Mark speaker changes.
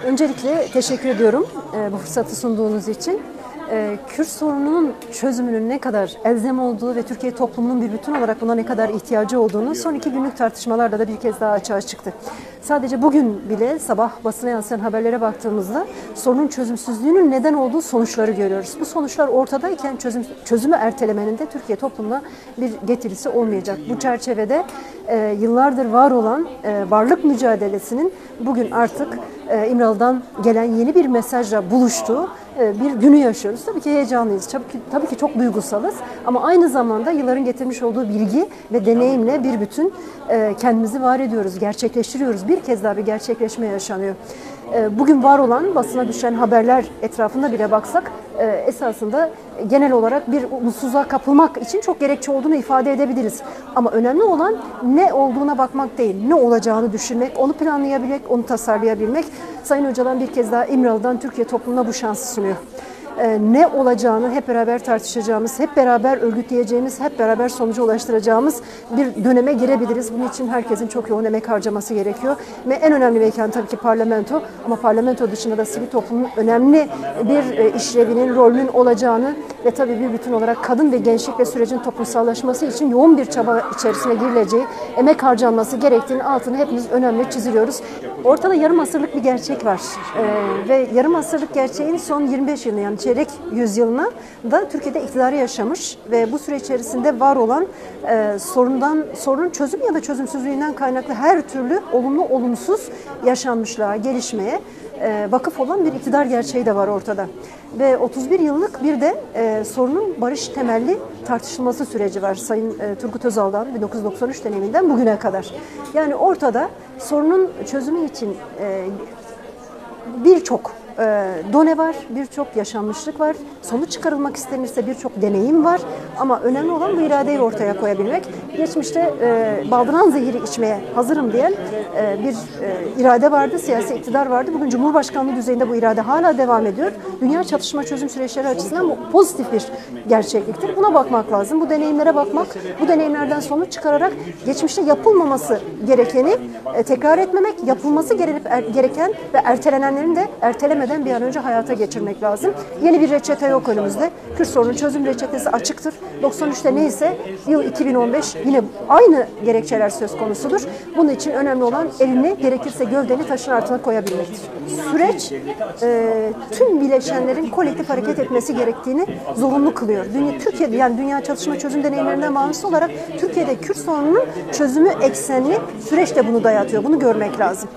Speaker 1: Öncelikle teşekkür ediyorum bu fırsatı sunduğunuz için. Kürt sorununun çözümünün ne kadar elzem olduğu ve Türkiye toplumunun bir bütün olarak buna ne kadar ihtiyacı olduğunu son 2 günlük tartışmalarda da bir kez daha açığa çıktı. Sadece bugün bile sabah basına yansıyan haberlere baktığımızda sorunun çözümsüzlüğünün neden olduğu sonuçları görüyoruz. Bu sonuçlar ortadayken çözümü ertelemenin de Türkiye toplumuna bir getirisi olmayacak. Bu çerçevede yıllardır var olan varlık mücadelesinin bugün artık İmralı'dan gelen yeni bir mesajla buluştuğu bir günü yaşıyoruz. Tabii ki heyecanlıyız, tabii ki çok duygusalız ama aynı zamanda yılların getirmiş olduğu bilgi ve deneyimle bir bütün kendimizi var ediyoruz, gerçekleştiriyoruz. Bir kez daha bir gerçekleşme yaşanıyor. Bugün var olan basına düşen haberler etrafında bile baksak esasında genel olarak bir umutsuzluğa kapılmak için çok gerekçe olduğunu ifade edebiliriz. Ama önemli olan ne olduğuna bakmak değil, ne olacağını düşünmek, onu planlayabilmek, onu tasarlayabilmek. Sayın Öcalan bir kez daha İmralı'dan Türkiye toplumuna bu şansı sunuyor. Ne olacağını hep beraber tartışacağımız, hep beraber örgütleyeceğimiz, hep beraber sonuca ulaştıracağımız bir döneme girebiliriz. Bunun için herkesin çok yoğun emek harcaması gerekiyor. Ve en önemli mekan tabii ki parlamento ama parlamento dışında da sivil toplumun önemli bir işlevinin, rolünün olacağını ve tabii bir bütün olarak kadın ve gençlik ve sürecin toplumsallaşması için yoğun bir çaba içerisine girileceği, emek harcanması gerektiğini altını hepimiz önemli çiziyoruz. Ortada yarım asırlık bir gerçek var ve yarım asırlık gerçeğin son 25 yılını yani çeyrek yüzyılına da Türkiye'de iktidarı yaşamış ve bu süre içerisinde var olan sorunun çözüm ya da çözümsüzlüğünden kaynaklı her türlü olumlu olumsuz yaşanmışlığa, gelişmeye vakıf olan bir iktidar gerçeği de var ortada. Ve 31 yıllık bir de sorunun barış temelli tartışılması süreci var Sayın Turgut Özal'dan 1993 döneminden bugüne kadar. Yani ortada sorunun çözümü için birçok done var, birçok yaşanmışlık var, sonuç çıkarılmak istenirse birçok deneyim var ama önemli olan bu iradeyi ortaya koyabilmek. Geçmişte baldıran zehiri içmeye hazırım diyen bir irade vardı, siyasi iktidar vardı. Bugün Cumhurbaşkanlığı düzeyinde bu irade hala devam ediyor. Dünya çatışma çözüm süreçleri açısından bu pozitif bir gerçekliktir. Buna bakmak lazım, bu deneyimlere bakmak, bu deneyimlerden sonuç çıkararak geçmişte yapılmaması gerekeni tekrar etmemek, yapılması gereken ve ertelenenlerin de ertelemeden bir an önce hayata geçirmek lazım. Yeni bir reçete yok önümüzde. Kürt sorunun çözüm reçetesi açıktır. 93'te neyse yıl 2015 yine aynı gerekçeler söz konusudur. Bunun için önemli olan elini gerekirse gövdeni taşın altına koyabilmektir. Süreç tüm bileşenlerin kolektif hareket etmesi gerektiğini zorunlu kılıyor. Türkiye'de yani dünya çatışma çözüm deneyimlerinden bağımsız olarak Türkiye'de Kürt sorununun çözümü eksenli süreç de bunu dayatıyor. Bunu görmek lazım.